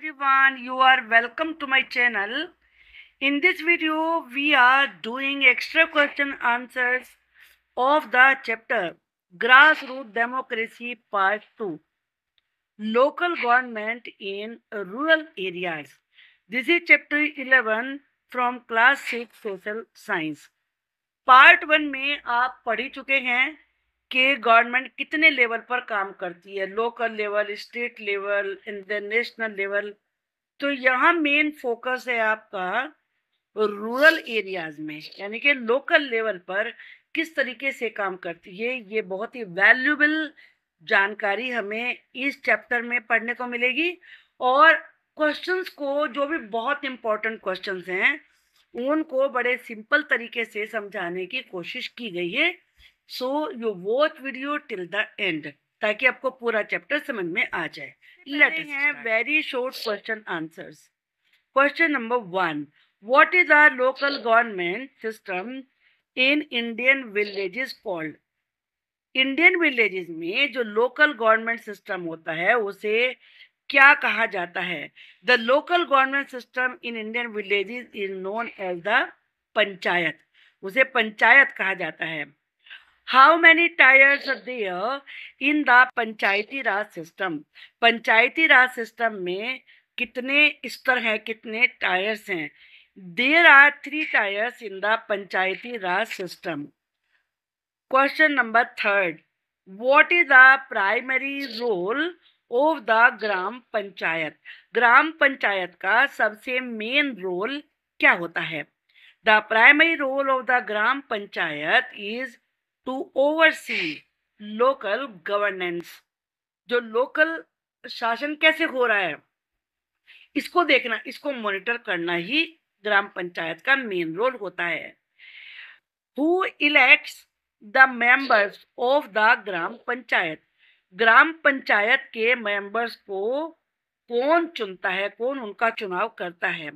everyone, you are welcome to my channel. In this video, we are doing extra question answers of the chapter Grassroots Democracy Part 2 Local Government in Rural Areas. This is chapter 11 from class 6 Social Science. Part 1 में आप पढ़ ही चुके हैं कि government कितने level पर काम करती है, local level, state level, international level. तो यहाँ मेन फोकस है आपका रूरल एरियाज में, यानी कि लोकल लेवल पर किस तरीके से काम करती है। ये बहुत ही वैल्यूएबल जानकारी हमें इस चैप्टर में पढ़ने को मिलेगी और क्वेश्चंस को, जो भी बहुत इंपॉर्टेंट क्वेश्चंस हैं, उनको बड़े सिंपल तरीके से समझाने की कोशिश की गई है। So you watch video till the end ताकि आपको पूरा चैप्टर समझ में आ जाए। लेट्स हैं very short question answers. Question number 1, what is our local government system in Indian villages called? Indian villages में जो लोकल गवर्नमेंट सिस्टम होता है उसे क्या कहा जाता है? The local government system in Indian villages is known as the panchayat. उसे पंचायत कहा जाता है। How many tiers are there in the panchayati raj system? Panchayati raj system में कितने स्तर हैं, कितने टायर्स हैं? There are 3 tiers in the panchayati raj system. Question number 3, what is the primary role of the ग्राम पंचायत? ग्राम पंचायत का सबसे मेन रोल क्या होता है? The primary role of the gram panchayat is to oversee local governance. जो लोकल शासन कैसे हो रहा है इसको देखना, इसको मॉनिटर करना ही ग्राम पंचायत का मेन रोल होता है। Who elects the members of the ग्राम पंचायत? ग्राम पंचायत के मेंबर्स को कौन चुनता है, कौन उनका चुनाव करता है?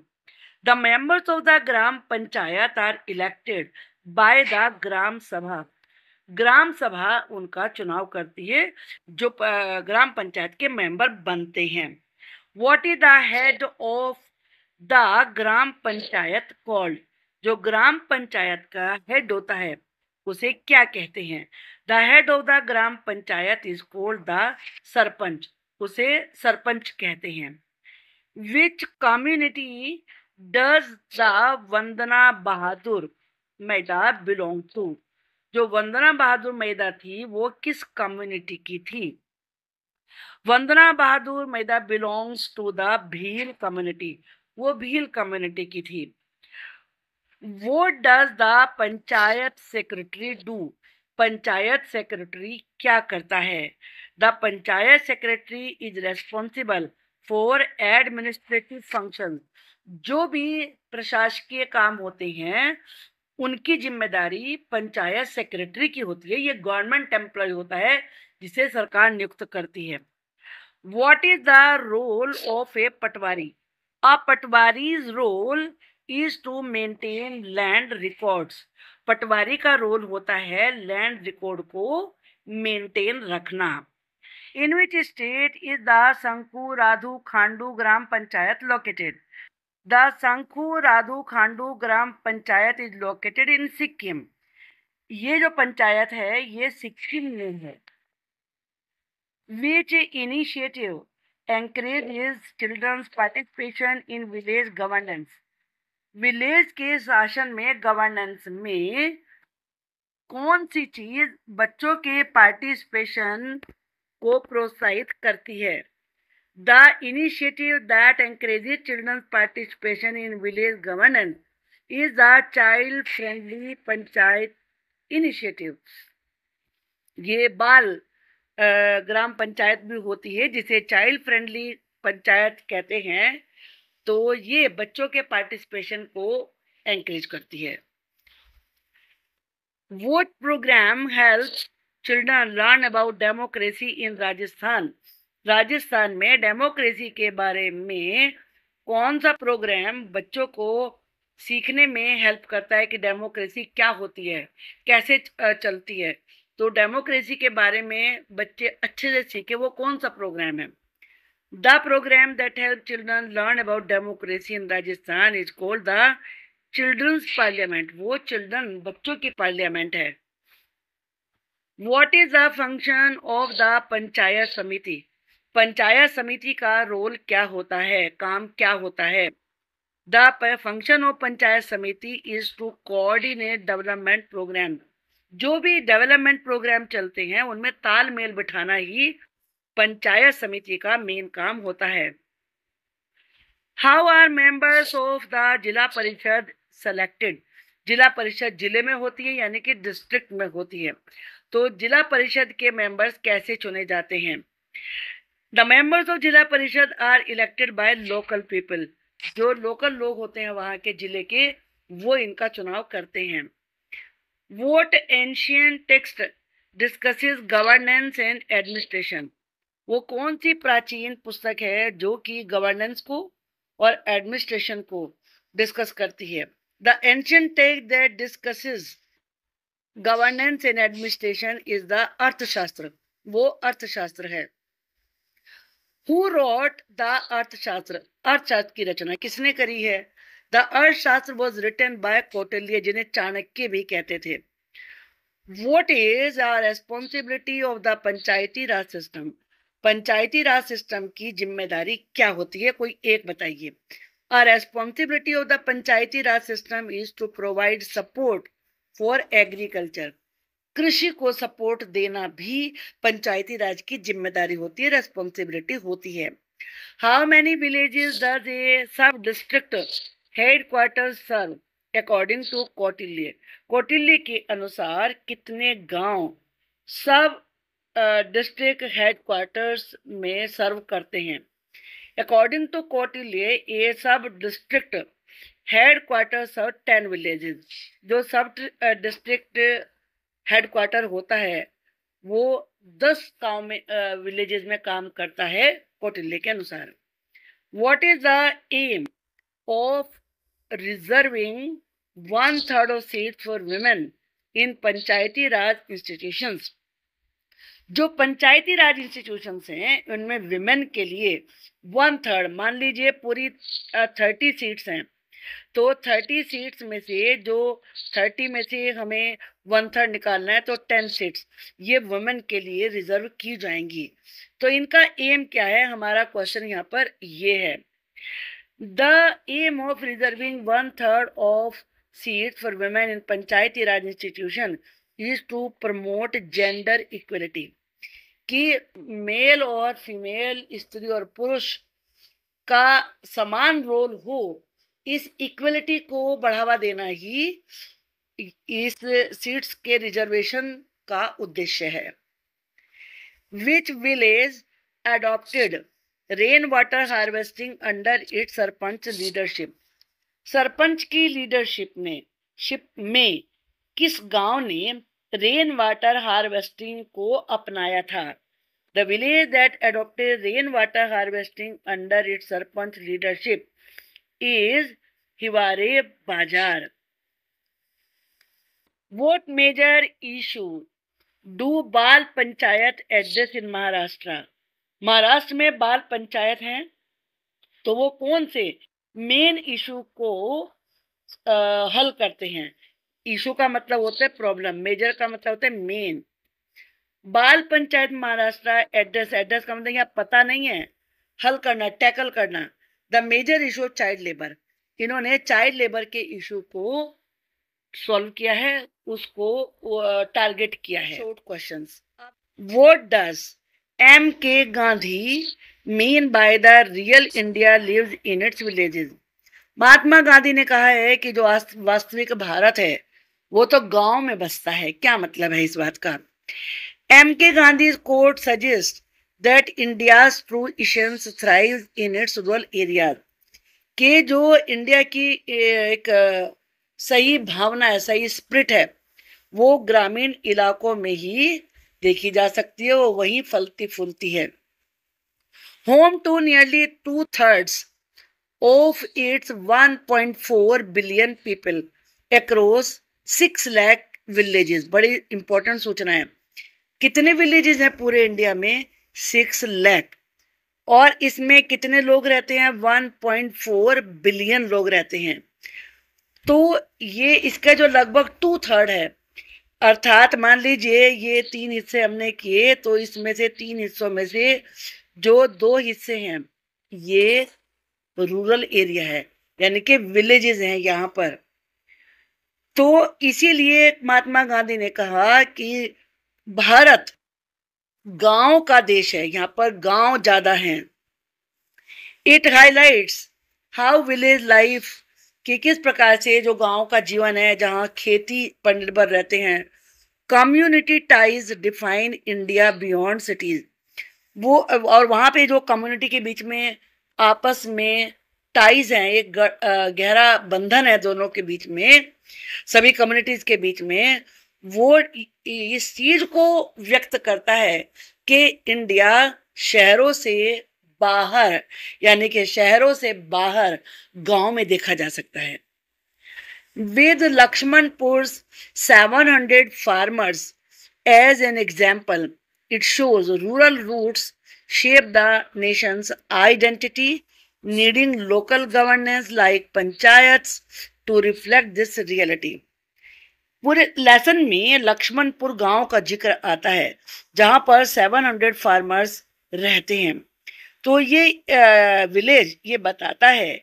The members of the gram panchayat are elected by the gram sabha. Gram सभा उनका चुनाव करती है, जो ग्राम पंचायत के मेंबर बनते हैं। What is the head of the gram panchayat called? जो ग्राम पंचायत का हेड होता है उसे क्या कहते हैं? The head of the gram panchayat is called the sarpanch. उसे सरपंच कहते हैं। Which community does the Vandana Bahadur Maida belong to? जो वंदना बहादुर मैदा थी वो किस कम्युनिटी की थी? Vandana Bahadur Maida belongs to the Bhil community. वो भील कम्युनिटी की थी। What does the panchayat secretary do? Panchayat secretary क्या करता है? The panchayat secretary is responsible for administrative function. जो भी प्रशासकीय काम होते हैं उनकी जिम्मेदारी पंचायत सेक्रेटरी की होती है। ये गवर्नमेंट एम्प्लॉय होता है जिसे सरकार नियुक्त करती है। What is the role of a patwari? A patwari's role is to maintain land records. Patwari का रोल होता है लैंड रिकॉर्ड को मेंटेन रखना। In which state is the Shanku Radhu Khandu gram panchayat located? The Shanku Radhu Khandu gram panchayat is located in Sikkim. ये जो पंचायत है ये सिक्किम में है। Which initiative encourages children's participation in village governance? Village के शासन में, गवर्नेंस में कौन सी चीज बच्चों के पार्टिसिपेशन को प्रोत्साहित करती है? The initiative that encourages children's participation in village governance is the child friendly panchayat initiative. ये बाल ग्राम पंचायत भी होती है जिसे चाइल्ड फ्रेंडली पंचायत कहते हैं। तो ये बच्चों के पार्टिसिपेशन को एनकरेज करती है। What programme helps children learn about democracy in Rajasthan? Rajasthan में डेमोक्रेसी के बारे में कौन सा प्रोग्राम बच्चों को सीखने में हेल्प करता है कि डेमोक्रेसी क्या होती है, कैसे चलती है? तो डेमोक्रेसी के बारे में बच्चे अच्छे से सीखे वो कौन सा प्रोग्राम है? The program that helps children learn about democracy in Rajasthan is called the Children's Parliament. वो children बच्चों की parliament है. What is the function of the panchayat समिति? पंचायत समिति का रोल क्या होता है, काम क्या होता है? The function of पंचायत समिति is to coordinate development program. जो भी डेवलपमेंट प्रोग्राम चलते हैं उनमें तालमेल बिठाना ही पंचायत समिति का मेन काम होता है. How are members of the Zila Parishad selected? जिला परिषद जिले में होती है यानी कि डिस्ट्रिक्ट में होती है. तो जिला परिषद के मेंबर्स कैसे चुने जाते हैं? The members of Zila Parishad are elected by local people. जो लोकल लोग होते हैं वहां के जिले के, वो इनका चुनाव करते हैं. Vote ancient text discusses governance and administration. वो कौन सी प्राचीन पुस्तक है जो कि गवर्नेंस को और एडमिनिस्ट्रेशन को डिस्कस करती है? The ancient text that discusses governance and administration is the अर्थशास्त्र. वो अर्थशास्त्र है. Who wrote the अर्थशास्त्र? अर्थशास्त्र की रचना किसने करी है? The अर्थशास्त्र was written by कौटिल्य, जिन्हें चाणक्य भी कहते थे. What is our responsibility of the Panchayati raj system? Panchayati raj system की जिम्मेदारी क्या होती है? कोई एक बताइए. A responsibility of the Panchayati raj system is to provide support for agriculture. कृषि को सपोर्ट देना भी पंचायती राज की जिम्मेदारी होती है, रेस्पॉन्सिबिलिटी होती है. How many villages does a sub district headquarters serve according to Kautilya? Kautilya के अनुसार कितने गांव सब डिस्ट्रिक्ट हेडक्वार्टर्स में सर्व करते हैं? According to Kautilya A sub district headquarters और 10 विलेजेस. जो सब डिस्ट्रिक्ट हेडक्वार्टर होता है वो 10 गांव में विलेजेस में काम करता है कौटिल्य के अनुसार. What is the aim of reserving 1/3 of seat for women in Panchayati Raj institutions? जो पंचायती राज इंस्टीट्यूशंस हैं उनमें विमेन के लिए 1/3, मान लीजिए पूरी 30 सीट्स हैं, तो 30 सीट्स में से जो 30 में से हमें 1/3 निकालना है, तो 10 सीट्स ये वुमेन के लिए रिजर्व की जाएंगी. तो इनका एम क्या है? हमारा क्वेश्चन यहाँ पर ये है. The aim of reserving 1/3 of seats for women in Panchayati Raj institution is to promote gender equality. कि मेल और फीमेल, स्त्री और पुरुष का समान रोल हो, इस इक्वलिटी को बढ़ावा देना ही इस सीट्स के रिजर्वेशन का उद्देश्य है. Which village adopted rain water harvesting under its sarpanch leadership? Sarpanch की लीडरशिप में किस गांव ने रेन वाटर हार्वेस्टिंग को अपनाया था? The village that adopted rain water harvesting under its sarpanch leadership is Hiware बाजार. What major issue do बाल पंचायत एड्रेस इन महाराष्ट्र? महाराष्ट्र में बाल पंचायत हैं, तो वो कौन से मेन इशू को हल करते हैं? इशू का मतलब होता है प्रॉब्लम, मेजर का मतलब होता है मेन. बाल पंचायत महाराष्ट्र एड्रेस का मतलब यहाँ पता नहीं है, हल करना, टैकल करना. The major issue child labour. इन्होंने चाइल्ड लेबर के इशू को सॉल्व किया है, उसको टारगेट किया है. Short questions. What does M.K. Gandhi mean by the real India lives in its villages? Mahatma Gandhi ने कहा है कि जो वास्तविक भारत है वो तो गांव में बसता है. क्या मतलब है इस बात का? M.K. Gandhi quote suggest that India's true essence thrives in its rural areas. कि जो इंडिया की एक सही भावना है, सही स्पिरिट है, वो ग्रामीण इलाकों में ही देखी जा सकती है, वो वहीं फलती फूलती है. Home to nearly 2/3 of its 1.4 billion people across 6 lakh villages. बड़ी इंपॉर्टेंट सूचना है. कितने विलेजेस हैं पूरे इंडिया में? 6 लाख. और इसमें कितने लोग रहते हैं? 1.4 बिलियन लोग रहते हैं। तो ये इसका जो लगभग 2/3 है, अर्थात मान लीजिए ये 3 हिस्से हमने किए, तो इसमें से 3 हिस्सों में से जो 2 हिस्से हैं ये रूरल एरिया है, यानी कि विलेजेस हैं यहाँ पर। तो इसीलिए महात्मा गांधी ने कहा कि भारत गांव का देश है, यहाँ पर गांव ज्यादा हैं। It highlights how village life, कि किस प्रकार से जो गांव का जीवन है जहाँ खेती पर निर्भर रहते हैं। Community ties define India beyond cities, वो और वहां पे जो कम्युनिटी के बीच में आपस में टाइज हैं, एक गहरा बंधन है दोनों के बीच में, सभी कम्युनिटीज के बीच में, वो इस चीज को व्यक्त करता है कि इंडिया शहरों से बाहर, यानी कि शहरों से बाहर गांव में देखा जा सकता है। With Lakshmanpur's 700 farmers as an example, it shows rural roots shape the nation's identity, needing local governance like panchayats to reflect this reality. पूरे लेसन में लक्ष्मणपुर गांव का जिक्र आता है जहां पर 700 फार्मर्स रहते हैं। तो ये विलेज ये बताता है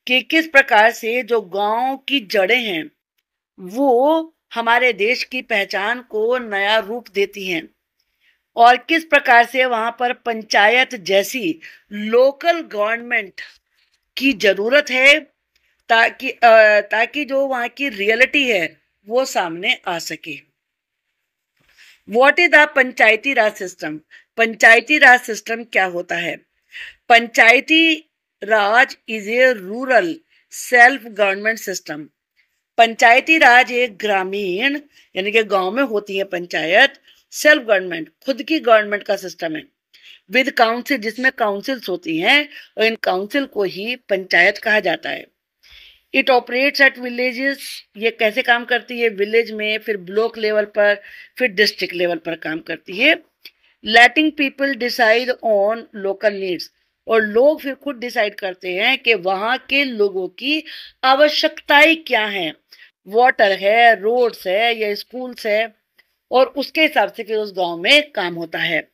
कि किस प्रकार से जो गांव की जड़ें हैं वो हमारे देश की पहचान को नया रूप देती हैं, और किस प्रकार से वहां पर पंचायत जैसी लोकल गवर्नमेंट की जरूरत है ताकि जो वहां की रियलिटी है वो सामने आ सके। What is the panchayati raj system? Panchayati raj system क्या होता है? पंचायती raj is a rural self government system. Panchayati raj एक ग्रामीण यानी कि गांव में होती है पंचायत, सेल्फ गवर्नमेंट खुद की गवर्नमेंट का सिस्टम है, विद काउंसिल जिसमें काउंसिल्स होती हैं और इन काउंसिल को ही पंचायत कहा जाता है। इट ऑपरेट्स एट विलेजेस, ये कैसे काम करती है? विलेज में, फिर ब्लॉक लेवल पर, फिर डिस्ट्रिक्ट लेवल पर काम करती है। Letting people decide on local needs, और लोग फिर खुद डिसाइड करते हैं कि वहां के लोगों की आवश्यकताएं क्या हैं, वाटर है, रोड्स है या स्कूल्स है, और उसके हिसाब से फिर उस गांव में काम होता है।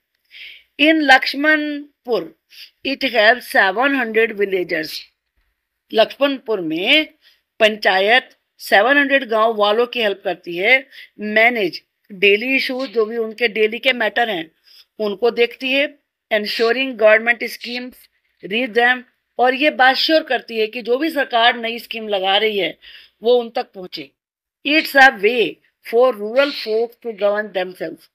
In Lakshmanpur it have 700 villagers. Lakshmanpur में पंचायत 700 गांव वालों की हेल्प करती है, मैनेज डेली इश्यूज, जो भी उनके डेली के मैटर हैं उनको देखती है, ensuring government schemes reach them, और ये बात श्योर करती है कि जो भी सरकार नई स्कीम लगा रही है वो उन तक पहुंचे। It's a way for rural folk to govern themselves,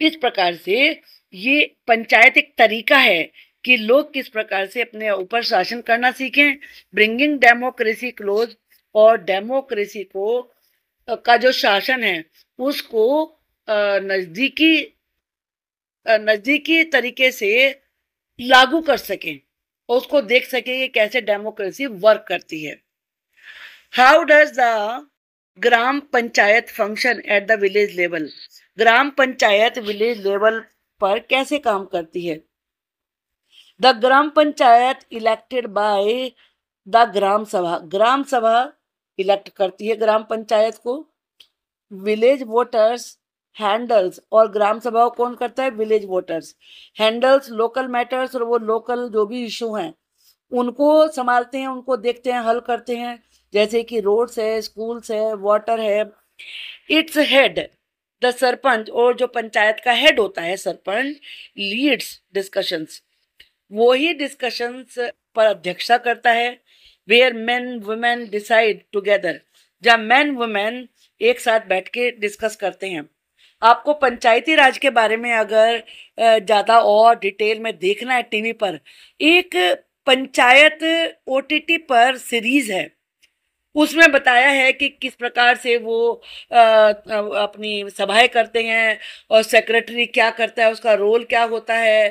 इस प्रकार से ये पंचायत एक तरीका है कि लोग किस प्रकार से अपने ऊपर शासन करना सीखें, ब्रिंगिंग डेमोक्रेसी क्लोज, और डेमोक्रेसी को का जो शासन है उसको नजदीकी तरीके से लागू कर सकें और उसको देख सके कि कैसे डेमोक्रेसी वर्क करती है। How does the gram panchayat function at the village level? Gram panchayat village level पर कैसे काम करती है? The gram panchayat elected by the gram sabha, gram सभा इलेक्ट करती है ग्राम पंचायत को। विलेज वोटर्स हैंडल्स, और ग्राम सभा कौन करता है? Village voters handles local matters, और वो लोकल जो भी इशू हैं उनको संभालते हैं, उनको देखते हैं, हल करते हैं, जैसे कि रोड्स है, स्कूल्स है, वाटर है। इट्स हेड द सरपंच, और जो पंचायत का हेड होता है सरपंच, लीड्स डिस्कशंस, वो ही डिस्कशंस पर अध्यक्षता करता है। Where men women decide together, जब मेन वुमेन एक साथ बैठ के डिस्कस करते हैं। आपको पंचायती राज के बारे में अगर ज़्यादा और डिटेल में देखना है टीवी पर, एक पंचायत ओटीटी पर सीरीज है, उसमें बताया है कि किस प्रकार से वो अपनी सभाएं करते हैं और सेक्रेटरी क्या करता है, उसका रोल क्या होता है,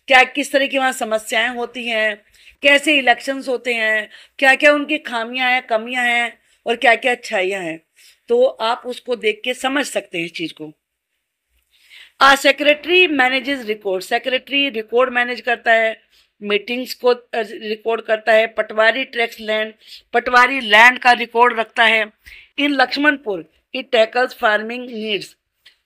क्या किस तरह की वहाँ समस्याएं होती हैं, कैसे इलेक्शंस होते हैं, क्या क्या उनकी खामियां हैं, कमियां हैं, और क्या क्या अच्छाइयां हैं। तो आप उसको देख के समझ सकते हैं इस चीज को। Secretary manages record, secretary record manage करता है, मीटिंग्स को रिकॉर्ड करता है। पटवारी लैंड का रिकॉर्ड रखता है। In Lakshmanpur it tackles farming needs,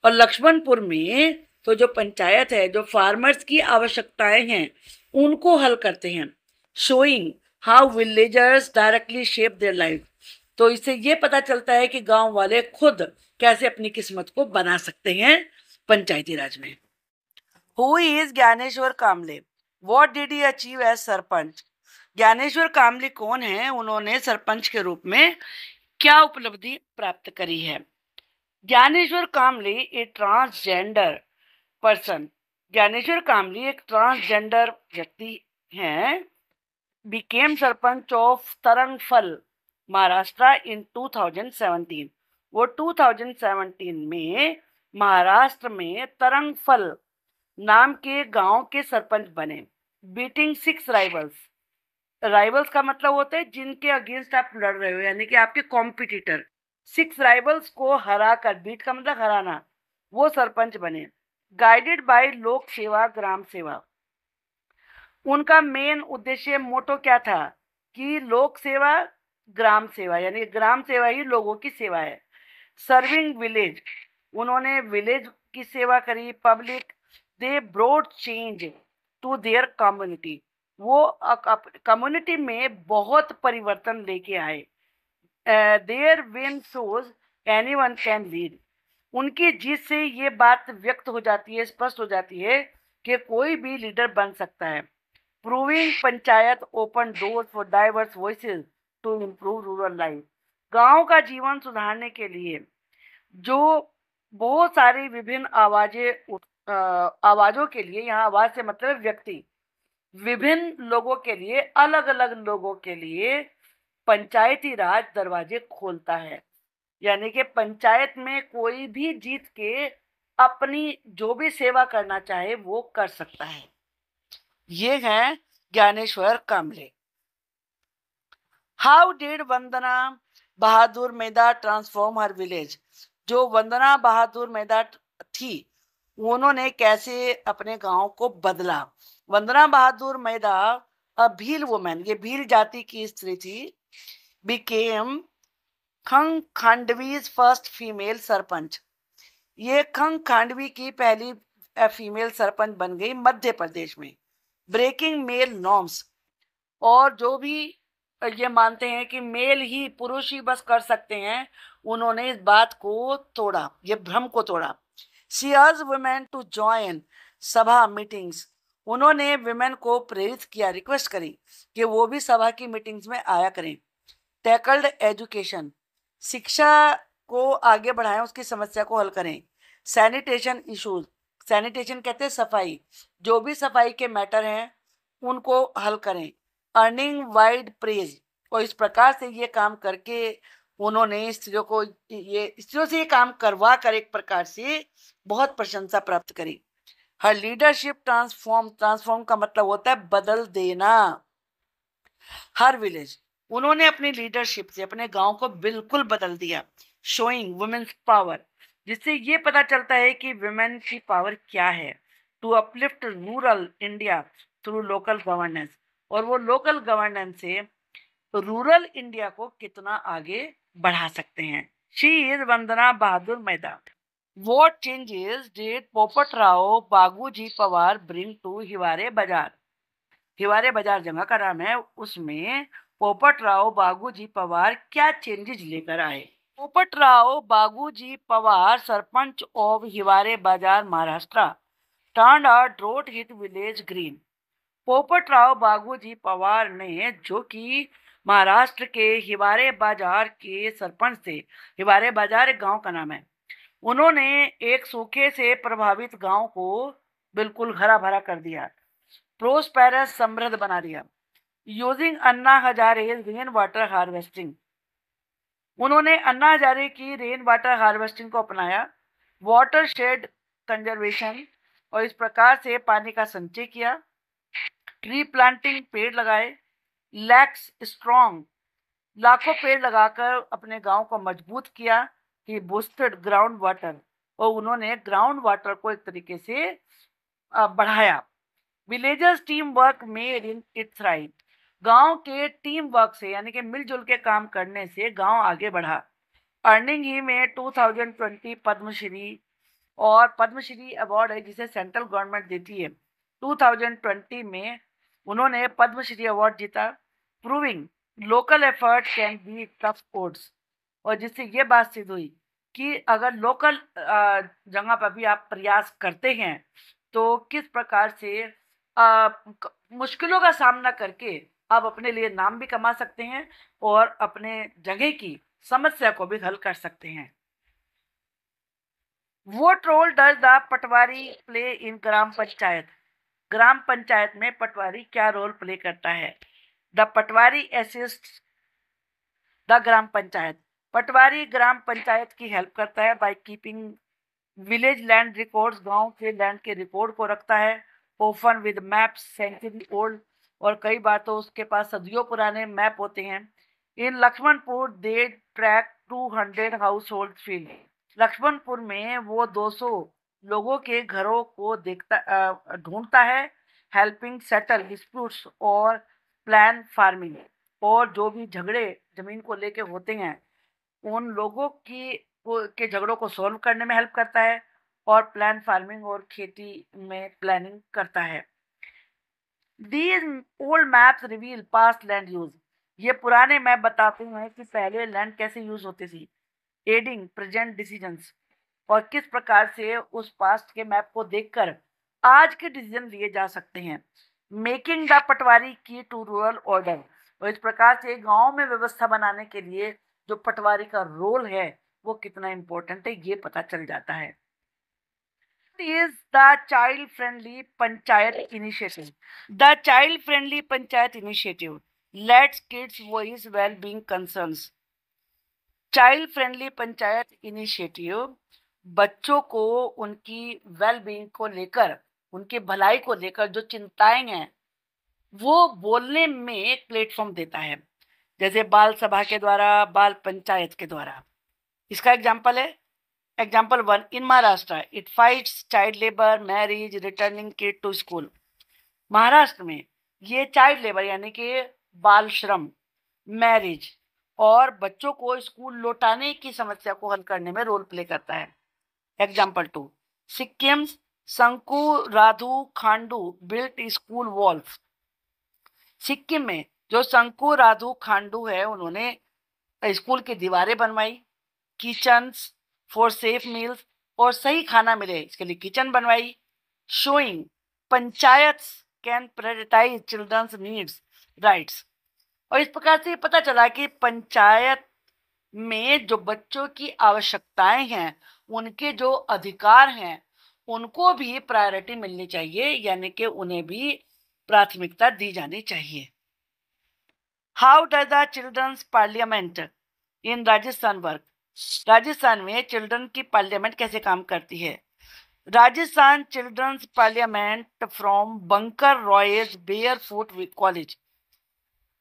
और लक्ष्मणपुर में तो जो पंचायत है, जो फार्मर्स की आवश्यकताएं हैं उनको हल करते हैं। Showing how villagers directly shape their life, तो इससे ये पता चलता है कि गांव वाले खुद कैसे अपनी किस्मत को बना सकते हैं पंचायती राज में। Who is Dnyaneshwar Kamle, what did he achieve as sarpanch? Dnyaneshwar Kamle कौन है? उन्होंने सरपंच के रूप में क्या उपलब्धि प्राप्त करी है? ज्ञानेश्वर कामले ए ट्रांसजेंडर पर्सन, ज्ञानेश्वर कामली एक ट्रांसजेंडर व्यक्ति हैं। बिकेम सरपंच ऑफ तरंगफल महाराष्ट्र इन 2017, वो 2017 में महाराष्ट्र में तरंगफल नाम के गांव के सरपंच बने। बीटिंग 6 राइवल्स, राइवल्स का मतलब होता है जिनके अगेंस्ट आप लड़ रहे हो, यानी कि आपके कॉम्पिटिटर। 6 राइवल्स को हरा कर, बीट का मतलब हराना, वो सरपंच बने। गाइडेड बाय लोक सेवा ग्राम सेवा, उनका मेन उद्देश्य मोटो क्या था कि लोक सेवा ग्राम सेवा, यानी ग्राम सेवा ही लोगों की सेवा है। सर्विंग विलेज, उन्होंने विलेज की सेवा करी। Public, they brought change to their community, वो कम्युनिटी में बहुत परिवर्तन लेके आए। Their win shows anyone can lead, उनकी जीत से ये बात व्यक्त हो जाती है, स्पष्ट हो जाती है कि कोई भी लीडर बन सकता है। Proving panchayat open door for diverse voices to improve rural life, गांव का जीवन सुधारने के लिए जो बहुत सारी विभिन्न आवाजों के लिए, यहाँ आवाज से मतलब व्यक्ति, विभिन्न लोगों के लिए, अलग अलग लोगों के लिए पंचायती राज दरवाजे खोलता है। यानी कि पंचायत में कोई भी जीत के अपनी जो भी सेवा करना चाहे वो कर सकता है। ये है Dnyaneshwar Kamle. How did Vandana Bahadur Medha transform her village, जो वंदना बहादुर मेधा थी उन्होंने कैसे अपने गांव को बदला? वंदना बहादुर मेधा अ भील वुमेन, ये भील जाति की स्त्री थी। बिकेम खंग खांडवीज फर्स्ट फीमेल सरपंच, ये खंग खांडवी की पहली फीमेल सरपंच बन गई मध्य प्रदेश में। ब्रेकिंग मेल नॉर्म्स, और जो भी ये मानते हैं कि मेल ही, पुरुष ही बस कर सकते हैं, उन्होंने इस बात को तोड़ा, ये भ्रम को तोड़ा। शी अर्ज वुमेन टू जॉइन सभा मीटिंग्स, उन्होंने विमेन को प्रेरित किया, रिक्वेस्ट करी कि वो भी सभा की मीटिंग्स में आया करें। टैकल्ड एजुकेशन, शिक्षा को आगे बढ़ाएं, उसकी समस्या को हल करें। सैनिटेशन इश्यूज, सैनिटेशन कहते हैं सफाई, जो भी सफाई के मैटर हैं उनको हल करें। अर्निंग वाइड प्रेज, और इस प्रकार से ये काम करके उन्होंने स्त्रियों से ये काम करवा कर एक प्रकार से बहुत प्रशंसा प्राप्त करी। हर लीडरशिप ट्रांसफॉर्म का मतलब होता है बदल देना। हर विलेज, उन्होंने अपनी लीडरशिप से अपने गांव को बिल्कुल बदल दिया। शोइंग वुमेन्स पावर, जिससे ये पता चलता है कि वुमेन की पावर क्या है। To uplift rural India through local governance, और वो लोकल गवर्नेंस से रूरल इंडिया को कितना आगे बढ़ा सकते हैं। She is Vandana Bahadur Medha. What changes did पोपट राव बागूजी पवार bring to हिवारे बाजार? हिवारे बाजार जगह का नाम है, उसमें पोपट राव बागूजी पवार क्या चेंजेस लेकर आए? पोपट राव बागूजी पवार, सरपंच ऑफ हिवारे बाजार महाराष्ट्र, टर्न्ड अ ड्रोट हिट विलेज ग्रीन। पोपट राव बागूजी पवार ने, जो कि महाराष्ट्र के हिवारे बाजार के सरपंच थे, हिवारे बाजार एक गांव का नाम है, उन्होंने एक सूखे से प्रभावित गांव को बिल्कुल हरा भरा कर दिया, प्रोस्पेरस समृद्ध बना दिया। Using Anna Hazare rain water harvesting, उन्होंने अन्ना हजारे की रेन वाटर हार्वेस्टिंग को अपनाया। वाटर शेड कंजर्वेशन, और इस प्रकार से पानी का संचय किया। ट्री प्लांटिंग, पेड़ लगाए। लैक्स स्ट्रॉन्ग, लाखों पेड़ लगाकर अपने गांव को मजबूत किया। ही बूस्टेड ग्राउंड वाटर, और उन्होंने ग्राउंड वाटर को एक तरीके से बढ़ाया। Villagers team work made in it thrive. गांव के टीम वर्क से यानी कि मिलजुल के काम करने से गांव आगे बढ़ा। अर्निंग ही में 2020 पद्मश्री, और पद्मश्री अवार्ड है जिसे सेंट्रल गवर्नमेंट देती है। 2020 में उन्होंने पद्मश्री अवार्ड जीता। Proving local effort can be tough odds, और जिससे ये बात सिद्ध हुई कि अगर लोकल जगह पर भी आप प्रयास करते हैं तो किस प्रकार से मुश्किलों का सामना करके आप अपने लिए नाम भी कमा सकते हैं और अपने जगह की समस्या को भी हल कर सकते हैं। What role does the patwari play in gram panchayat? Gram panchayat में पटवारी क्या रोल प्ले करता है? द पटवारी असिस्ट द ग्राम पंचायत। पटवारी ग्राम पंचायत की हेल्प करता है by keeping village land records, गांव के लैंड के रिकॉर्ड को रखता है। Open with maps century old, और कई बार तो उसके पास सदियों पुराने मैप होते हैं। In Lakshmanpur they track 200 household field. Lakshmanpur में वो 200 लोगों के घरों को देखता ढूंढता है। हेल्पिंग सेटल डिस्प्यूट्स और प्लान फार्मिंग, और जो भी झगड़े जमीन को लेके होते हैं उन लोगों के झगड़ों को सॉल्व करने में हेल्प करता है, और प्लान फार्मिंग और खेती में प्लानिंग करता है। These old maps reveal past land use। ये पुराने मैप बताते हैं कि पहले लैंड कैसे यूज होती थी। एडिंग प्रेजेंट डिसीजंस, और किस प्रकार से उस पास्ट के मैप को देखकर आज के डिसीजन लिए जा सकते हैं। मेकिंग द पटवारी की टू रूरल ऑर्डर, और इस प्रकार से गांव में व्यवस्था बनाने के लिए जो पटवारी का रोल है वो कितना इंपॉर्टेंट है ये पता चल जाता है। is the child friendly panchayat initiative? The child friendly panchayat initiative lets kids voice well being concerns। Child friendly panchayat initiative बच्चों को उनकी वेल बीइंग को लेकर, उनकी भलाई को लेकर जो चिंताएं हैं वो बोलने में एक प्लेटफॉर्म देता है, जैसे बाल सभा के द्वारा, बाल पंचायत के द्वारा। इसका एग्जाम्पल है, example 1, in Maharashtra it fights child labour, marriage, returning kid to school. Maharashtra में ये चाइल्ड लेबर यानी कि बाल श्रम, मैरिज और बच्चों को स्कूल लौटाने की समस्या को हल करने में रोल प्ले करता है। Example 2, Sikkim Shanku Radhu Khandu built school walls. Sikkim में जो शंकु राधु खांडू है उन्होंने स्कूल की दीवारें बनवाई। किचन फॉर सेफ मील्स, और सही खाना मिले इसके लिए किचन बनवाई। Showing panchayat can prioritise children's needs rights, और इस प्रकार से पता चला कि पंचायत में जो बच्चों की आवश्यकताएं हैं, उनके जो अधिकार हैं उनको भी प्रायोरिटी मिलनी चाहिए, यानी कि उन्हें भी प्राथमिकता दी जानी चाहिए। How does the children's parliament in Rajasthan work? Rajasthan में चिल्ड्रन की पार्लियामेंट कैसे काम करती है? Rajasthan children's parliament from Bunker Roy's barefoot college.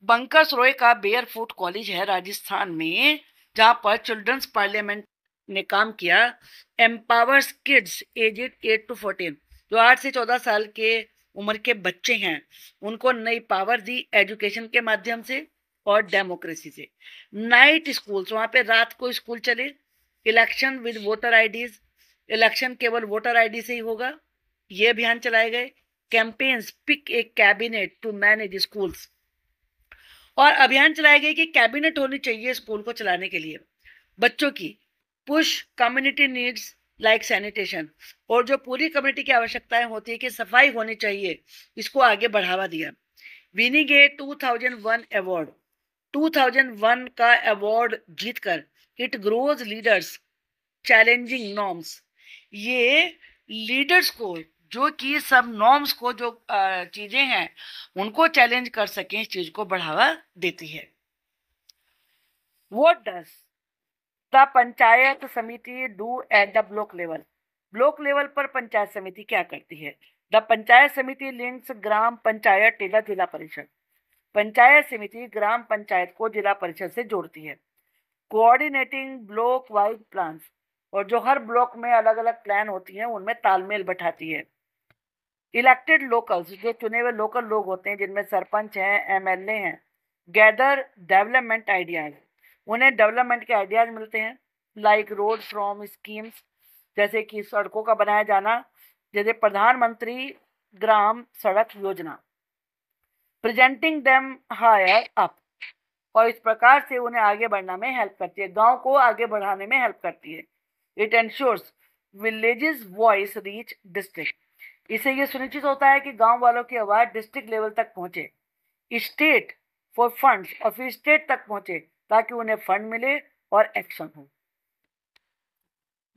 Bunker's Roy का बेयरफुट कॉलेज है राजस्थान में, जहां पर चिल्ड्रंस पार्लियामेंट ने काम किया। एम्पावर्स किड्स एजेड 8 to 14, जो 8 से 14 साल के उम्र के बच्चे हैं उनको नई पावर दी एजुकेशन के माध्यम से और डेमोक्रेसी से। नाइट स्कूल्स, वहां पे रात को स्कूल चले। Election with voter IDs, election केवल वोटर आईडी से ही होगा, ये अभियान चलाए गए। Campaigns pick a cabinet to manage schools, और अभियान चलाए गए कि कैबिनेट होनी चाहिए स्कूल को चलाने के लिए। बच्चों की push community needs like sanitation, और जो पूरी कम्युनिटी की आवश्यकताएं होती है कि सफाई होनी चाहिए, इसको आगे बढ़ावा दिया। विनिंग ए 2001 अवार्ड, 2001 का अवार्ड जीतकर it grows leaders challenging norms, ये लीडर्स को जो कि सब नॉर्म्स को जो चीजें हैं उनको चैलेंज कर सकें, इस चीज को बढ़ावा देती है। What does the Panchayat Samiti do at the block level? Block level पर पंचायत समिति क्या करती है? The Panchayat Samiti links Gram Panchayat to the Zila Parishad. Panchayat समिति ग्राम पंचायत को जिला परिषद से जोड़ती है। कोऑर्डिनेटिंग ब्लॉक वाइज प्लान्स, और जो हर ब्लॉक में अलग अलग प्लान होती हैं उनमें तालमेल बैठाती है। इलेक्टेड लोकल्स, जो चुने हुए लोकल लोग होते हैं जिनमें सरपंच हैं, एमएलए हैं, गैदर डेवलपमेंट आइडियाज, उन्हें डेवलपमेंट के आइडियाज मिलते हैं, लाइक रोड फ्रॉम स्कीम्स, जैसे कि सड़कों का बनाया जाना, जैसे प्रधानमंत्री ग्राम सड़क योजना, प्रेजेंटिंग देम हायर अप, और इस प्रकार से उन्हें आगे बढ़ना में हेल्प करती है, गांव को आगे बढ़ाने में हेल्प करती है। It ensures villages voice reach district, इससे ये सुनिश्चित होता है कि गांव वालों की आवाज डिस्ट्रिक्ट लेवल तक पहुंचे, स्टेट फॉर फंड्स, और फिर स्टेट तक पहुंचे ताकि उन्हें फंड मिले और एक्शन हो।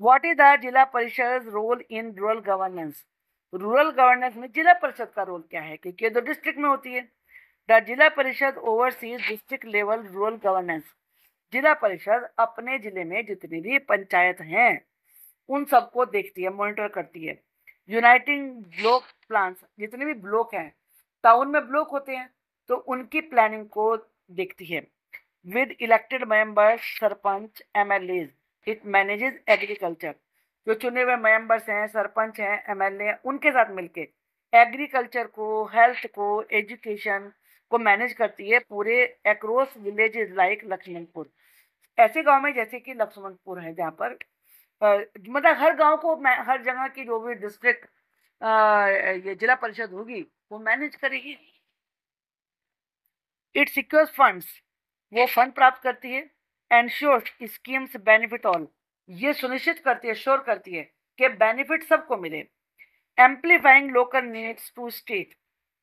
What is the Zila Parishad role in rural governance, rural governance में जिला परिषद का रोल क्या है, क्योंकि ये तो डिस्ट्रिक्ट में होती है। द जिला परिषद overseas district level rural governance, जिला परिषद अपने जिले में जितनी भी पंचायत हैं उन सबको देखती है, मॉनिटर करती है। यूनाइटिंग ब्लॉक प्लान्स, जितने भी ब्लॉक हैं, टाउन में ब्लॉक होते हैं तो उनकी प्लानिंग को देखती है। With elected members, sarpanch, MLA, it manages agriculture, जो चुने हुए मेंबर्स हैं, सरपंच हैं, एमएलए, उनके साथ मिलके एग्रीकल्चर को, हेल्थ को, एजुकेशन को मैनेज करती है पूरे अक्रॉस विलेजेस लाइक लक्ष्मणपुर, ऐसे गांव में जैसे कि लक्ष्मणपुर है जहाँ पर मतलब हर गांव को, हर जगह की जो भी डिस्ट्रिक्ट ये जिला परिषद होगी वो मैनेज करेगी। इट सिक्योर्स फंड्स, वो फंड प्राप्त करती है। एंश्योर्स स्कीम्स बेनिफिट ऑल, ये सुनिश्चित करती है, श्योर करती है कि बेनिफिट सबको मिले। Amplifying local needs to state,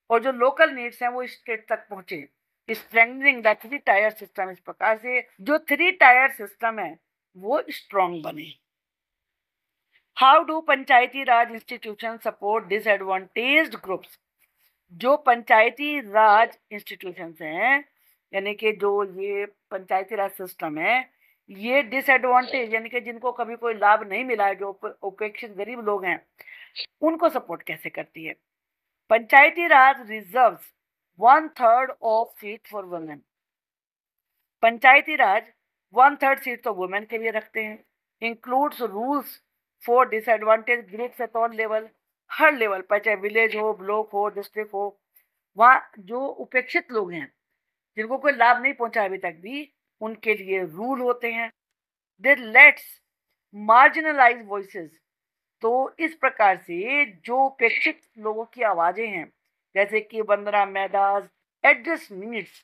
और जो लोकल नीड्स हैं वो स्टेट तक पहुंचे। Strengthening the three tier system, इस प्रकार से जो थ्री टायर सिस्टम है वो स्ट्रॉन्ग बने। How do Panchayati Raj institution support disadvantaged groups, जो पंचायती राज इंस्टीट्यूशंस हैं, यानी कि जो ये पंचायती राज सिस्टम है, ये डिसएडवांटेज यानी कि जिनको कभी कोई लाभ नहीं मिला है, जो उपेक्षित गरीब लोग हैं, उनको सपोर्ट कैसे करती है। पंचायती Raj reserves 1/3 of seat for women, Panchayati Raj 1/3 seat तो वुमेन के लिए रखते हैं। Includes rules for disadvantage groups at all level, हर लेवल पर, चाहे विलेज हो, ब्लॉक हो, डिस्ट्रिक्ट हो, वहाँ जो उपेक्षित लोग हैं जिनको कोई लाभ नहीं पहुंचा अभी तक भी, उनके लिए रूल होते हैं। दे लेट्स मार्जिनलाइज वॉइसेस, तो इस प्रकार से जो उपेक्षित लोगों की आवाजें हैं, जैसे कि वंदना मेहदास, एड्रेस नीड्स,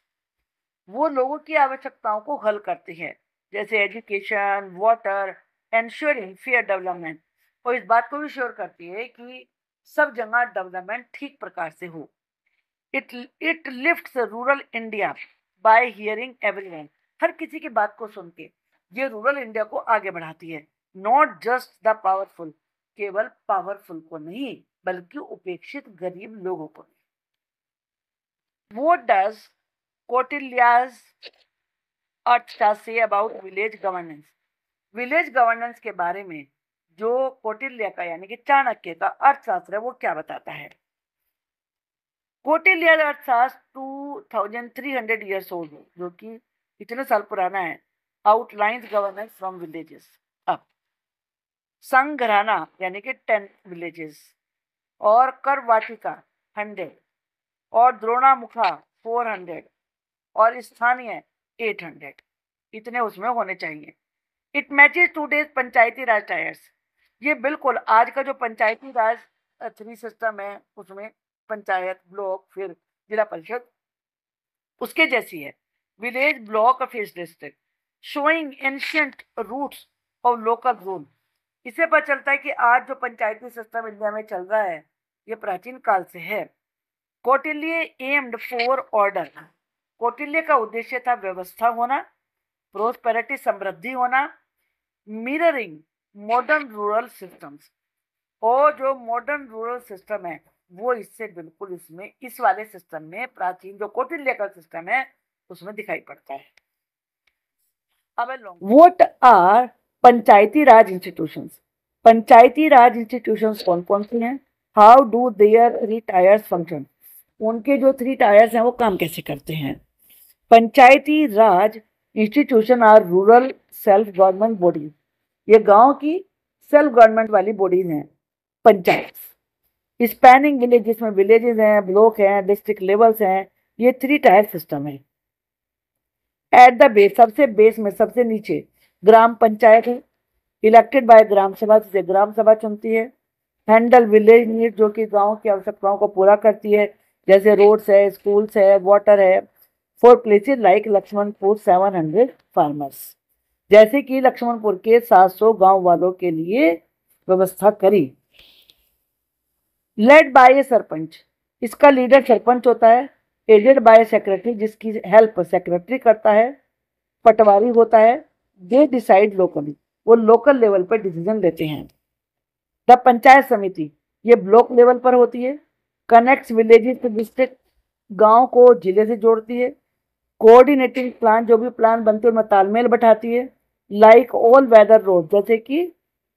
वो लोगों की आवश्यकताओं को हल करती है, जैसे education, water, ensuring fair development, और इस बात को भी श्योर करती है कि सब जगह डेवलपमेंट ठीक प्रकार से हो। It lifts rural India by hearing everyone, हर किसी की बात को सुन के ये रूरल इंडिया को आगे बढ़ाती है। नॉट जस्ट द पावरफुल, केवल पावरफुल को नहीं बल्कि उपेक्षित गरीब लोगों को। What does Kautilya's अर्थशास्त्र say about village governance, village governance के बारे में जो कौटिल्य का यानी कि चाणक्य का अर्थशास्त्र है वो क्या बताता है। कौटिल्य अर्थशास्त्र 2300 ईयर्स ओल्ड, जो कि इतने साल पुराना है। आउटलाइंस गवर्नेंस फ्रॉम विलेजेस अब, संघराना यानी कि 10 विलेजेस, और करवाटिका 100, और द्रोणामुखा 400, और स्थानीय 800, इतने उसमें होने चाहिए। It matches today's Panchayati Raj tyres, ये बिल्कुल आज का जो पंचायती राज 3 सिस्टम है उसमें पंचायत, ब्लॉक, फिर जिला परिषद, उसके जैसी है। Village, block, office, district, showing ancient roots of local rule, इससे पता चलता है कि आज जो पंचायती सिस्टम इंडिया में चल रहा है ये प्राचीन काल से है। Kautilya aimed for order, Kautilya का उद्देश्य था व्यवस्था होना, प्रोस्पेरिटी समृद्धि होना, मिररिंग मॉडर्न रूरल सिस्टम्स, और जो मॉडर्न रूरल सिस्टम है वो इससे बिल्कुल इसमें इस वाले सिस्टम में, प्राचीन जो कौटिल्य का सिस्टम है उसमें दिखाई पड़ता है। अब what are Panchayati Raj institutions, Panchayati Raj institutions कौन कौन सी हैं, how do their 3 tiers function, उनके जो 3 टायर्स हैं वो काम कैसे करते हैं। Panchayati Raj institution are rural self government bodies, ये गांव की सेल्फ गवर्नमेंट वाली बॉडीज हैं पंचायत। स्पैनिंग विलेज, जिसमें विलेजेस हैं, ब्लॉक हैं, डिस्ट्रिक्ट लेवल्स हैं, ये 3 टायर सिस्टम है। एट द बेस, सबसे बेस में सबसे नीचे ग्राम पंचायत है, इलेक्टेड बाय ग्राम सभा, जिसे ग्राम सभा चुनती है। हैंडल विलेज नीड, जो कि गांव की आवश्यकताओं को पूरा करती है, जैसे रोड्स है, स्कूल्स है, वाटर है। For places like Lakshmanpur 700 farmers, जैसे कि लक्ष्मणपुर के 700 गांव वालों के लिए व्यवस्था करी। लेड बाय ए सरपंच, इसका लीडर सरपंच होता है। एडेड बाय सेक्रेटरी, जिसकी हेल्प सेक्रेटरी करता है। पटवारी होता है। दे डिसाइड लोकली, वो लोकल लेवल पर डिसीजन लेते हैं। द पंचायत समिति, ये ब्लॉक लेवल पर होती है। कनेक्ट्स विलेजेस टू डिस्ट्रिक्ट, गांव को जिले से जोड़ती है। कोऑर्डिनेटिंग प्लान, जो भी प्लान बनते हैं उनमें तालमेल बैठाती है। लाइक ऑल वेदर रोड, जैसे कि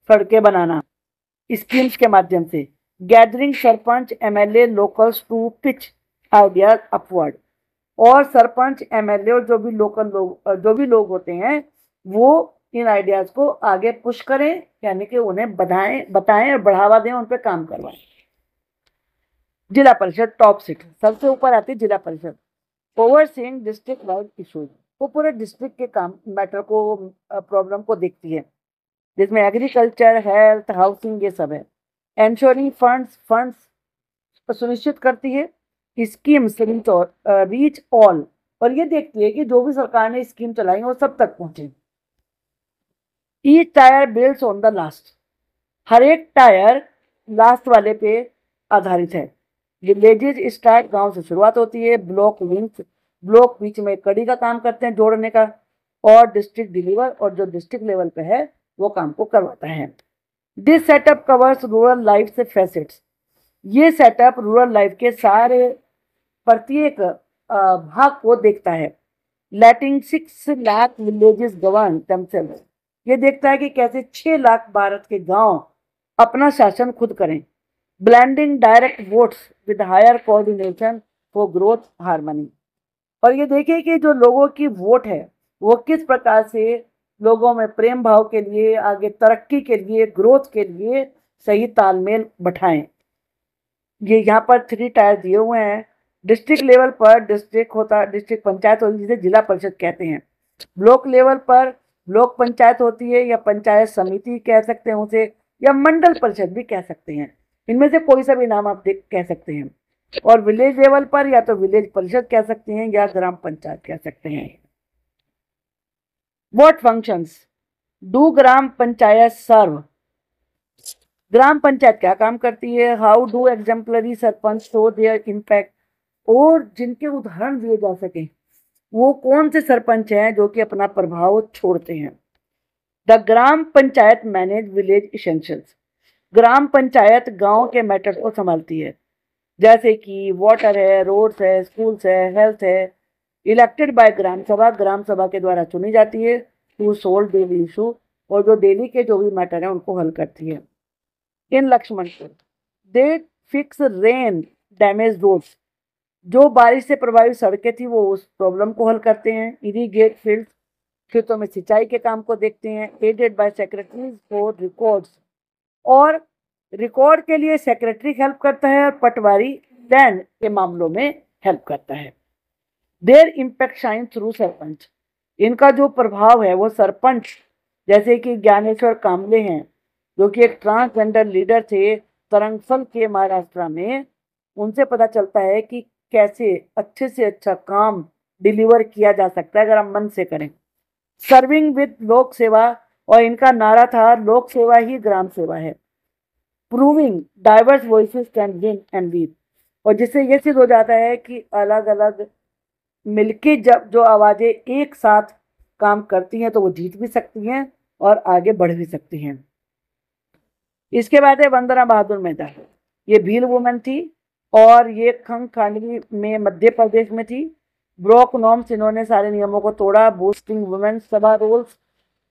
सड़कें बनाना स्कीम्स के माध्यम से। Gathering sarpanch MLA locals to pitch ideas upward, और सरपंच एमएलए और जो भी लोग होते हैं वो इन आइडियाज को आगे पुश करें, यानी कि उन्हें बताएं और बढ़ावा दें, उन पर काम करवाएं। जिला परिषद टॉप सीट, सबसे ऊपर आती है जिला परिषद। ओवरसीइंग डिस्ट्रिक्ट वाइड इशूज, वो पूरे डिस्ट्रिक्ट के काम मैटर को प्रॉब्लम को देखती है, जिसमें एग्रीकल्चर, हेल्थ, हाउसिंग, ये सब है। एंश्योरिंग फंड्स सुनिश्चित करती है। स्कीम्स रीच ऑल, और ये देखती है कि जो भी सरकार ने स्कीम चलाई वो सब तक पहुंचे। Each tier builds on the last, हर एक टायर लास्ट वाले पे आधारित है। विलेजेस स्टार्ट, गांव से शुरुआत होती है। ब्लॉक लिंक्स, ब्लॉक बीच में कड़ी का काम करते हैं जोड़ने का। और डिस्ट्रिक्ट डिलीवर, और जो डिस्ट्रिक्ट लेवल पे है वो काम को करवाता है। This setup covers rural life से फैसेट्स, ये सेटअप रूरल लाइफ के सारे प्रत्येक भाग को देखता है। लेटिंग 6 लाख विलेजेस गवर्न देमसेल्व्स, ये देखता है कि कैसे 6 लाख भारत के गांव अपना शासन खुद करें। Blending direct votes with higher coordination for growth harmony, और ये देखिए कि जो लोगों की वोट है वो किस प्रकार से लोगों में प्रेम भाव के लिए, आगे तरक्की के लिए, ग्रोथ के लिए सही तालमेल बैठाएं। ये यहाँ पर 3 टायर दिए हुए हैं। डिस्ट्रिक्ट लेवल पर डिस्ट्रिक्ट पंचायत होती है, जिसे जिला परिषद कहते हैं। ब्लॉक लेवल पर ब्लॉक पंचायत होती है, या पंचायत समिति कह सकते हैं उसे, या मंडल परिषद भी कह सकते हैं। इनमें से कोई सा भी नाम आप कह सकते हैं। और विलेज लेवल पर या तो विलेज परिषद कह सकते हैं या ग्राम पंचायत कह सकते हैं। व्हाट फंक्शंस डू ग्राम पंचायत सर्व, ग्राम पंचायत क्या काम करती है। How do exemplary sarpanch show their impact, और जिनके उदाहरण दिए जा सके वो कौन से सरपंच हैं जो कि अपना प्रभाव छोड़ते हैं। The gram panchayat manage village essentials, gram panchayat गांव के मैटर को संभालती है, जैसे कि वाटर है, रोड्स है, स्कूल्स है, हेल्थ है। इलेक्टेड बाय ग्राम सभा के द्वारा चुनी जाती है। टू सोल्व डेली इशू, और जो डेली के जो भी मैटर है उनको हल करती है। In Lakshmanpur they fix rain damage roads, जो बारिश से प्रभावित सड़कें थी वो उस प्रॉब्लम को हल करते हैं। इरीगेट फील्ड्स, खेतों में सिंचाई के काम को देखते हैं। Aided by secretaries for records, और रिकॉर्ड के लिए सेक्रेटरी हेल्प करता है, और पटवारी लैंड के मामलों में हेल्प करता है। There impact shine through sarpanch, इनका जो प्रभाव है वो सरपंच, जैसे कि ज्ञानेश्वर कामले हैं जो कि एक ट्रांसजेंडर लीडर थे तरंगफल के महाराष्ट्र में, उनसे पता चलता है कि कैसे अच्छे से अच्छा काम डिलीवर किया जा सकता है अगर हम मन से करें। सर्विंग विद लोक सेवा, और इनका नारा था लोक सेवा ही ग्राम सेवा है। Proving diverse voices can win and lead, और जिससे ये सिद्ध हो जाता है कि अलग अलग मिलके जब जो आवाजें एक साथ काम करती हैं तो वो जीत भी सकती हैं और आगे बढ़ भी सकती हैं। इसके बाद है वंदना बहादुर मेहता, ये भील वुमेन थी और ये खंग खांडवी में मध्य प्रदेश में थी। ब्लॉक नॉर्म्स, इन्होंने सारे नियमों को तोड़ा। बूस्टिंग वुमेन सभा रूल्स,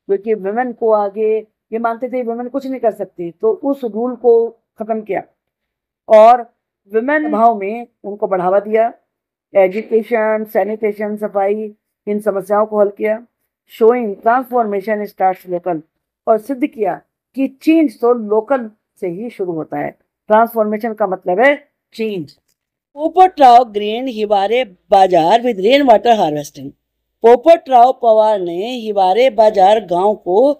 क्योंकि वुमेन को आगे ये मानते थे वुमेन कुछ नहीं कर सकती, तो उस रूल को खत्म किया और वुमेन भाव में उनको बढ़ावा दिया। एजुकेशन, सैनिटेशन, सफाई, इन समस्याओं को हल किया। शोइंग ट्रांसफॉर्मेशन स्टार्ट्स लोकल, और सिद्ध किया कि चेंज तो लोकल से ही शुरू होता है। ट्रांसफॉर्मेशन का मतलब है चेंज। पोपटराव ग्रीन हिवारे बाजार with rain water harvesting. Popatrao Pawar ने हिवारे बाजार गांव को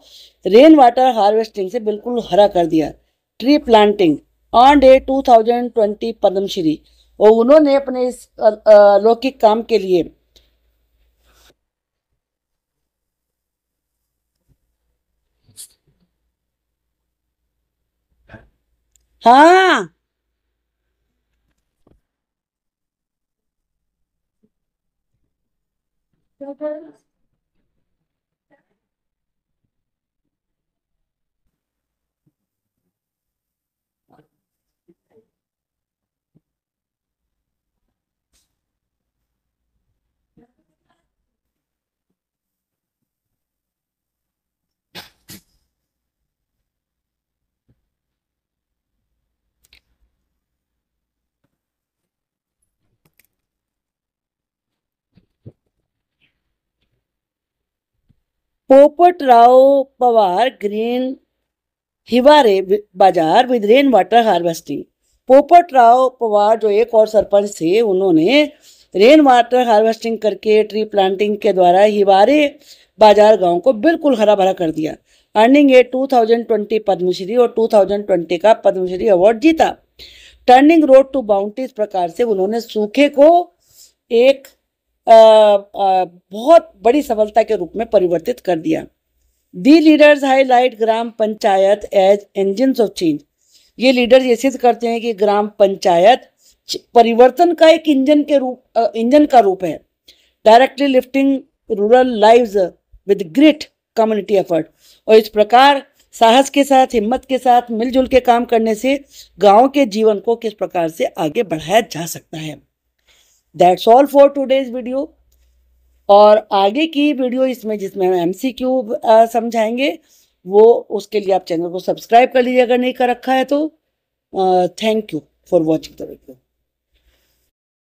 रेन वाटर हार्वेस्टिंग से बिल्कुल हरा कर दिया। Tree planting on day 2020 Padma Shri, और उन्होंने अपने इस अलौकिक काम के लिए हाँ पोपटराव पवार ग्रीन हिवारे बाजार with rain water harvesting. Popatrao Pawar जो एक और सरपंच थे, उन्होंने रेन वाटर हार्वेस्टिंग करके ट्री प्लांटिंग के द्वारा हिवारे बाजार गांव को बिल्कुल हरा भरा कर दिया। अर्निंग ए 2020 पद्मश्री और 2020 का पद्मश्री अवार्ड जीता। टर्निंग रोड टू बाउंटी, इस प्रकार से उन्होंने सूखे को एक बहुत बड़ी सफलता के रूप में परिवर्तित कर दिया। The leaders highlight gram panchayat as engines of change. ये लीडर ये सिद्ध करते हैं कि ग्राम पंचायत परिवर्तन का एक इंजन का रूप है। Directly lifting rural lives with great community effort, और इस प्रकार साहस के साथ, हिम्मत के साथ, मिलजुल के काम करने से गांव के जीवन को किस प्रकार से आगे बढ़ाया जा सकता है। That's all for today's video. और आगे की वीडियो इसमें जिसमें हम एमसीक्यू समझाएंगे, वो उसके लिए आप चैनल को सब्सक्राइब कर लीजिए अगर नहीं कर रखा है तो। Thank you for watching the video.